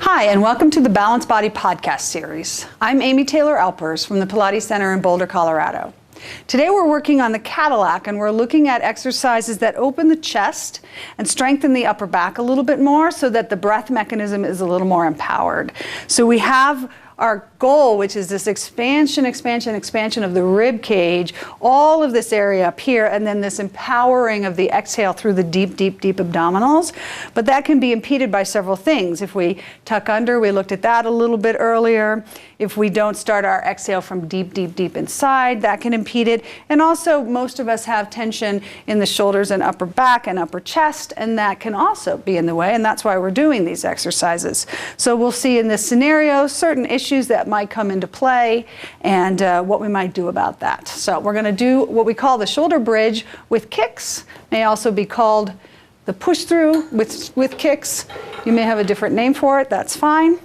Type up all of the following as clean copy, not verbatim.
Hi, and welcome to the Balanced Body podcast series. I'm Amy Taylor Alpers from the Pilates Center in Boulder, Colorado. Today we're working on the Cadillac, and we're looking at exercises that open the chest and strengthen the upper back a little bit more so that the breath mechanism is a little more empowered. So we have our goal, which is this expansion of the rib cage, all of this area up here, and then this empowering of the exhale through the deep abdominals. But that can be impeded by several things. If we tuck under, we looked at that a little bit earlier. If we don't start our exhale from deep inside, that can impede it. And also, most of us have tension in the shoulders and upper back and upper chest, and that can also be in the way, and that's why we're doing these exercises. So we'll see in this scenario certain issues that might come into play and what we might do about that. So we're going to do what we call the shoulder bridge with kicks. May also be called the push through with kicks. You may have a different name for it, that's fine.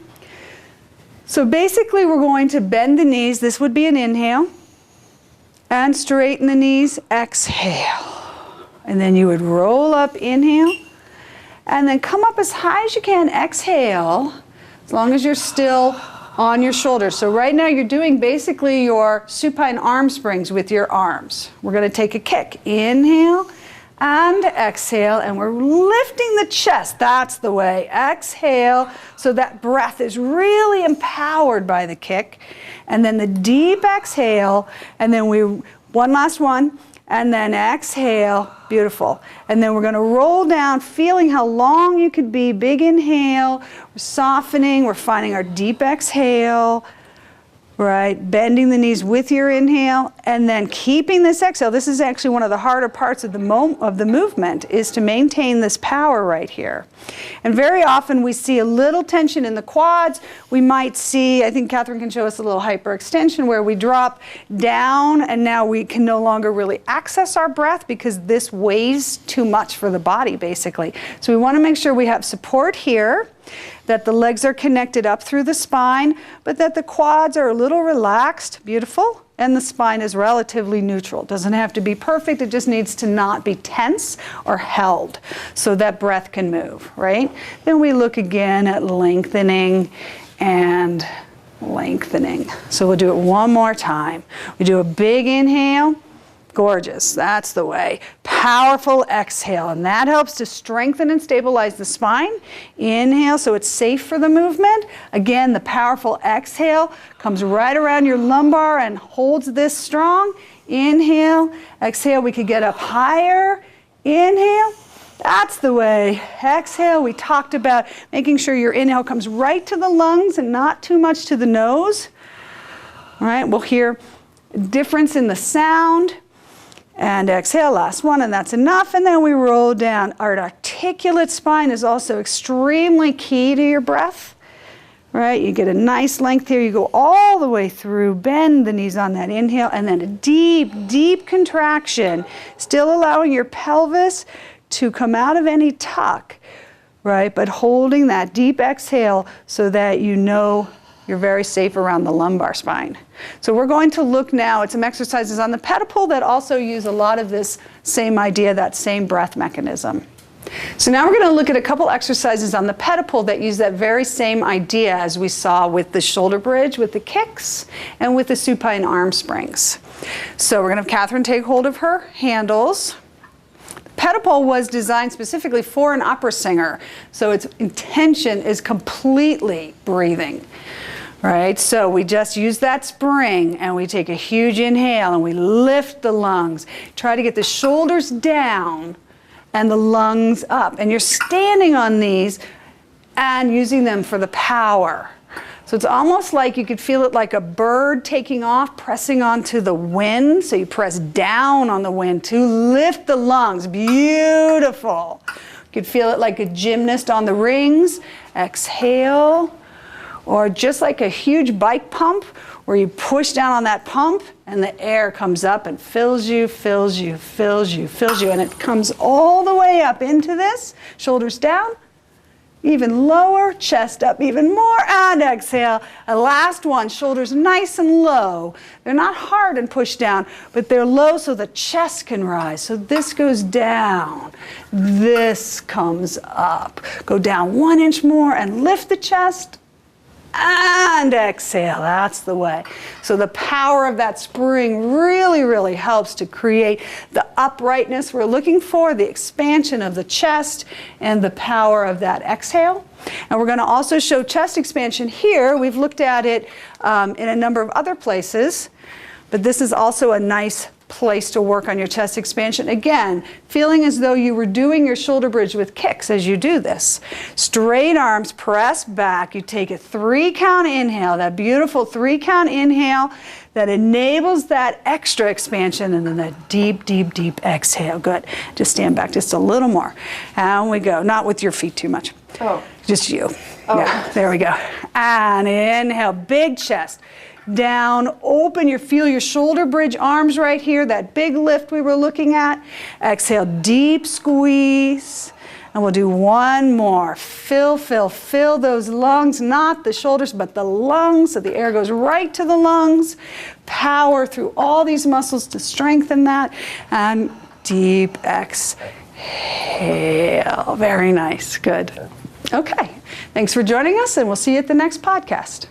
So basically we're going to bend the knees. This would be an inhale. And straighten the knees, exhale. And then you would roll up, inhale. And then come up as high as you can, exhale, as long as you're still on your shoulders. So right now you're doing basically your supine arm springs with your arms. We're going to take a kick. Inhale and exhale, and we're lifting the chest. That's the way. Exhale, so that breath is really empowered by the kick. And then the deep exhale, and then one last one, and then exhale. Beautiful. And then we're going to roll down, feeling how long you could be. Big inhale. We're softening. We're finding our deep exhale. Right, bending the knees with your inhale, and then keeping this exhale. This is actually one of the harder parts of the movement, is to maintain this power right here. And very often we see a little tension in the quads. We might see, I think Catherine can show us a little hyperextension where we drop down, and now we can no longer really access our breath because this weighs too much for the body, basically. So we want to make sure we have support here, that the legs are connected up through the spine, but that the quads are a little relaxed, beautiful, and the spine is relatively neutral. It doesn't have to be perfect, it just needs to not be tense or held so that breath can move, right? Then we look again at lengthening and lengthening. So we'll do it one more time. We do a big inhale. Gorgeous, that's the way. Powerful exhale, and that helps to strengthen and stabilize the spine. Inhale, so it's safe for the movement. Again, the powerful exhale comes right around your lumbar and holds this strong. Inhale, exhale, we could get up higher. Inhale, that's the way. Exhale, we talked about making sure your inhale comes right to the lungs and not too much to the nose. All right, we'll hear a difference in the sound. And exhale, last one, and that's enough. And then we roll down. Our articulate spine is also extremely key to your breath, right? You get a nice length here. You go all the way through, bend the knees on that inhale, and then a deep contraction, still allowing your pelvis to come out of any tuck, right? But holding that deep exhale so that you know you're very safe around the lumbar spine. So we're going to look now at some exercises on the Pedapul that also use a lot of this same idea, that same breath mechanism. So now we're going to look at a couple exercises on the Pedapul that use that very same idea as we saw with the shoulder bridge, with the kicks, and with the supine arm springs. So we're going to have Catherine take hold of her handles. Pedapul was designed specifically for an opera singer, so its intention is completely breathing. Right, so we just use that spring and we take a huge inhale and we lift the lungs. Try to get the shoulders down and the lungs up. And you're standing on these and using them for the power. So it's almost like you could feel it like a bird taking off, pressing onto the wind. So you press down on the wind to lift the lungs. Beautiful. You could feel it like a gymnast on the rings. Exhale. Or just like a huge bike pump where you push down on that pump and the air comes up and fills you, and it comes all the way up into this, shoulders down, Even lower, chest up even more, and exhale. A last one, shoulders nice and low. They're not hard and pushed down, but they're low so the chest can rise. So this goes down, this comes up. Go down 1 inch more and lift the chest, and exhale. That's the way. So the power of that spring really, really helps to create the uprightness we're looking for, the expansion of the chest, and the power of that exhale. And we're going to also show chest expansion here. We've looked at it in a number of other places, but this is also a nice place to work on your chest expansion. Again, feeling as though you were doing your shoulder bridge with kicks as you do this. Straight arms, press back. You take a 3-count inhale, that beautiful 3-count inhale that enables that extra expansion, and then that deep, deep, deep exhale. Good. Just stand back just a little more. And we go. Not with your feet too much. Oh. Just you. Oh. Yeah, there we go. And inhale, big chest. Down, open, feel your shoulder bridge arms right here, that big lift we were looking at. Exhale, deep squeeze. And we'll do one more. Fill those lungs, not the shoulders, but the lungs, so the air goes right to the lungs. Power through all these muscles to strengthen that. And deep exhale. Very nice, good. Okay, thanks for joining us, and we'll see you at the next podcast.